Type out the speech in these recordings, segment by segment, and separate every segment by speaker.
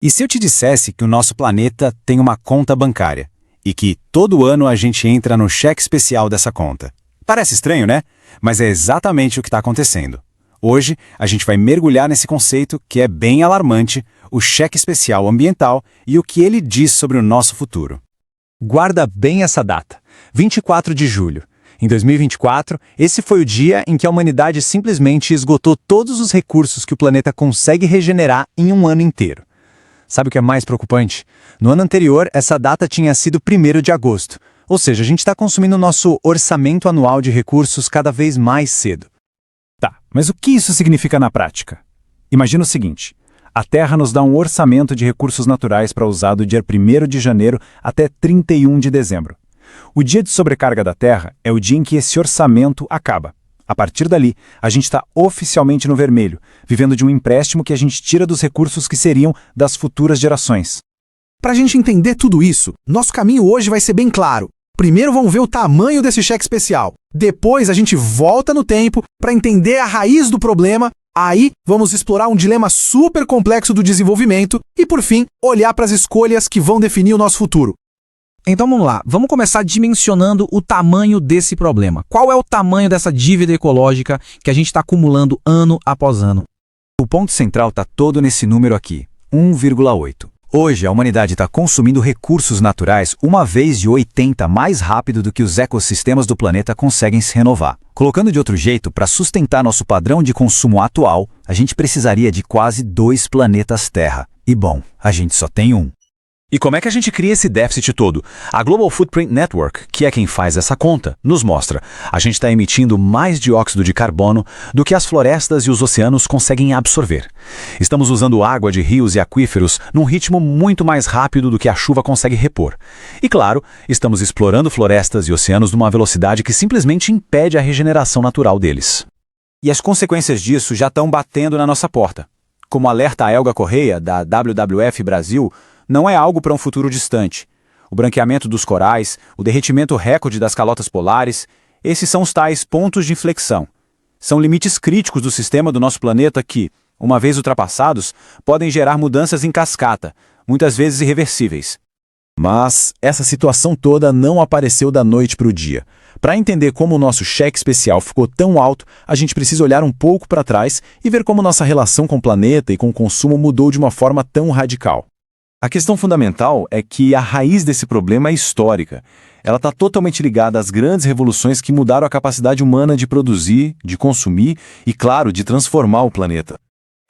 Speaker 1: E se eu te dissesse que o nosso planeta tem uma conta bancária e que todo ano a gente entra no cheque especial dessa conta? Parece estranho, né? Mas é exatamente o que está acontecendo. Hoje, a gente vai mergulhar nesse conceito que é bem alarmante, o cheque especial ambiental e o que ele diz sobre o nosso futuro.
Speaker 2: Guarda bem essa data, 24 de julho. Em 2024, esse foi o dia em que a humanidade simplesmente esgotou todos os recursos que o planeta consegue regenerar em um ano inteiro. Sabe o que é mais preocupante? No ano anterior, essa data tinha sido 1º de agosto. Ou seja, a gente está consumindo o nosso orçamento anual de recursos cada vez mais cedo.
Speaker 1: Tá, mas o que isso significa na prática? Imagina o seguinte, a Terra nos dá um orçamento de recursos naturais para usar do dia 1º de janeiro até 31 de dezembro. O dia de sobrecarga da Terra é o dia em que esse orçamento acaba. A partir dali, a gente está oficialmente no vermelho, vivendo de um empréstimo que a gente tira dos recursos que seriam das futuras gerações.
Speaker 3: Para a gente entender tudo isso, nosso caminho hoje vai ser bem claro. Primeiro vamos ver o tamanho desse cheque especial. Depois a gente volta no tempo para entender a raiz do problema. Aí vamos explorar um dilema super complexo do desenvolvimento e, por fim, olhar para as escolhas que vão definir o nosso futuro.
Speaker 4: Então vamos lá, vamos começar dimensionando o tamanho desse problema. Qual é o tamanho dessa dívida ecológica que a gente está acumulando ano após ano?
Speaker 2: O ponto central está todo nesse número aqui, 1,8. Hoje, a humanidade está consumindo recursos naturais uma vez de 80 mais rápido do que os ecossistemas do planeta conseguem se renovar. Colocando de outro jeito, para sustentar nosso padrão de consumo atual, a gente precisaria de quase 2 planetas Terra. E bom, a gente só tem um. E como é que a gente cria esse déficit todo? A Global Footprint Network, que é quem faz essa conta, nos mostra. A gente está emitindo mais dióxido de carbono do que as florestas e os oceanos conseguem absorver. Estamos usando água de rios e aquíferos num ritmo muito mais rápido do que a chuva consegue repor. E claro, estamos explorando florestas e oceanos numa velocidade que simplesmente impede a regeneração natural deles.
Speaker 1: E as consequências disso já estão batendo na nossa porta. Como alerta a Elga Correia, da WWF Brasil, não é algo para um futuro distante. O branqueamento dos corais, o derretimento recorde das calotas polares, esses são os tais pontos de inflexão. São limites críticos do sistema do nosso planeta que, uma vez ultrapassados, podem gerar mudanças em cascata, muitas vezes irreversíveis.
Speaker 2: Mas essa situação toda não apareceu da noite para o dia. Para entender como o nosso cheque especial ficou tão alto, a gente precisa olhar um pouco para trás e ver como nossa relação com o planeta e com o consumo mudou de uma forma tão radical. A questão fundamental é que a raiz desse problema é histórica. Ela está totalmente ligada às grandes revoluções que mudaram a capacidade humana de produzir, de consumir e, claro, de transformar o planeta.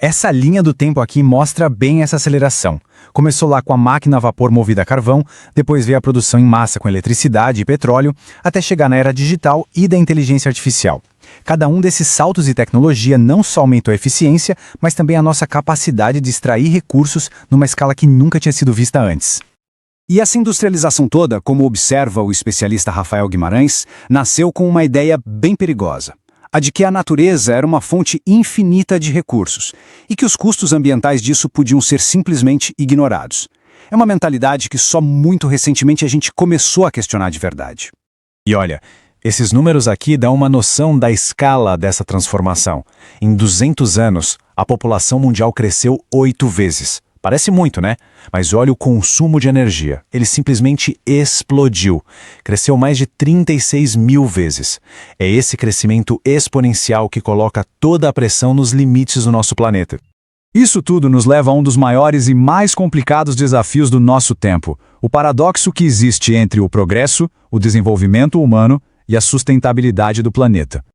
Speaker 1: Essa linha do tempo aqui mostra bem essa aceleração. Começou lá com a máquina a vapor movida a carvão, depois veio a produção em massa com eletricidade e petróleo, até chegar na era digital e da inteligência artificial. Cada um desses saltos de tecnologia não só aumentou a eficiência, mas também a nossa capacidade de extrair recursos numa escala que nunca tinha sido vista antes. E essa industrialização toda, como observa o especialista Rafael Guimarães, nasceu com uma ideia bem perigosa. A de que a natureza era uma fonte infinita de recursos e que os custos ambientais disso podiam ser simplesmente ignorados. É uma mentalidade que só muito recentemente a gente começou a questionar de verdade. E olha, esses números aqui dão uma noção da escala dessa transformação. Em 200 anos, a população mundial cresceu 8 vezes. Parece muito, né? Mas olha o consumo de energia. Ele simplesmente explodiu. Cresceu mais de 36 mil vezes. É esse crescimento exponencial que coloca toda a pressão nos limites do nosso planeta. Isso tudo nos leva a um dos maiores e mais complicados desafios do nosso tempo. O paradoxo que existe entre o progresso, o desenvolvimento humano e a sustentabilidade do planeta.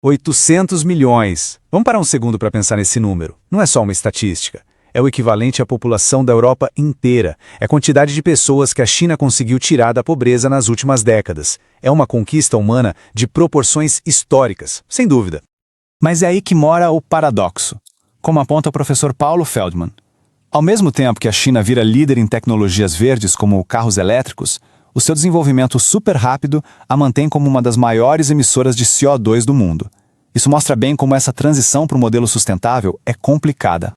Speaker 1: 800 milhões. Vamos parar um segundo para pensar nesse número. Não é só uma estatística. É o equivalente à população da Europa inteira. É a quantidade de pessoas que a China conseguiu tirar da pobreza nas últimas décadas. É uma conquista humana de proporções históricas, sem dúvida. Mas é aí que mora o paradoxo, como aponta o professor Paulo Feldman. Ao mesmo tempo que a China vira líder em tecnologias verdes como carros elétricos, o seu desenvolvimento super rápido a mantém como uma das maiores emissoras de CO2 do mundo. Isso mostra bem como essa transição para o modelo sustentável é complicada.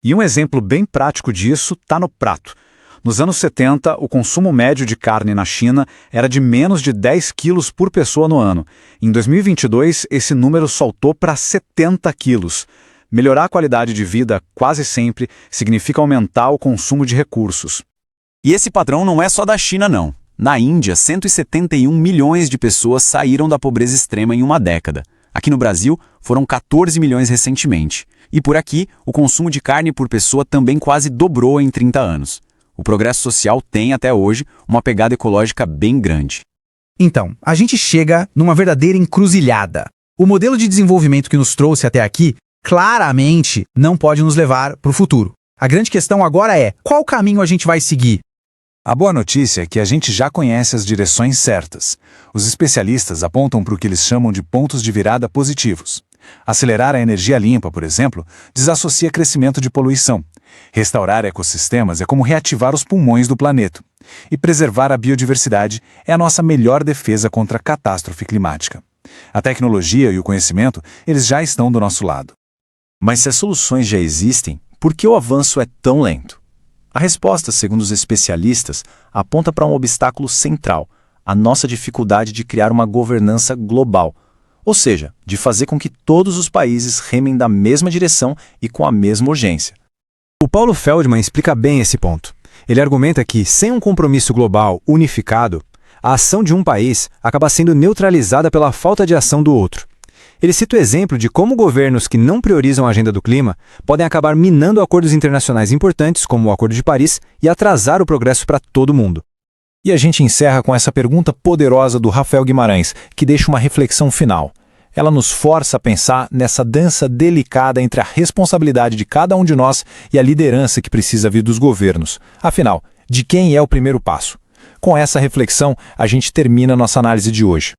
Speaker 1: E um exemplo bem prático disso está no prato. Nos anos 70, o consumo médio de carne na China era de menos de 10 quilos por pessoa no ano. Em 2022, esse número saltou para 70 quilos.
Speaker 2: Melhorar a qualidade de vida quase sempre significa aumentar o consumo de recursos. E esse padrão não é só da China, não. Na Índia, 171 milhões de pessoas saíram da pobreza extrema em uma década. Aqui no Brasil, foram 14 milhões recentemente. E por aqui, o consumo de carne por pessoa também quase dobrou em 30 anos. O progresso social tem, até hoje, uma pegada ecológica bem grande.
Speaker 3: Então, a gente chega numa verdadeira encruzilhada. O modelo de desenvolvimento que nos trouxe até aqui, claramente, não pode nos levar para o futuro. A grande questão agora é, qual caminho a gente vai seguir?
Speaker 1: A boa notícia é que a gente já conhece as direções certas. Os especialistas apontam para o que eles chamam de pontos de virada positivos. Acelerar a energia limpa, por exemplo, desassocia crescimento de poluição. Restaurar ecossistemas é como reativar os pulmões do planeta. E preservar a biodiversidade é a nossa melhor defesa contra a catástrofe climática. A tecnologia e o conhecimento, eles já estão do nosso lado.
Speaker 2: Mas se as soluções já existem, por que o avanço é tão lento? A resposta, segundo os especialistas, aponta para um obstáculo central, a nossa dificuldade de criar uma governança global, ou seja, de fazer com que todos os países remem da mesma direção e com a mesma urgência.
Speaker 5: O Paulo Feldman explica bem esse ponto. Ele argumenta que, sem um compromisso global unificado, a ação de um país acaba sendo neutralizada pela falta de ação do outro. Ele cita o exemplo de como governos que não priorizam a agenda do clima podem acabar minando acordos internacionais importantes, como o Acordo de Paris, e atrasar o progresso para todo mundo.
Speaker 1: E a gente encerra com essa pergunta poderosa do Rafael Guimarães, que deixa uma reflexão final. Ela nos força a pensar nessa dança delicada entre a responsabilidade de cada um de nós e a liderança que precisa vir dos governos. Afinal, de quem é o primeiro passo? Com essa reflexão, a gente termina nossa análise de hoje.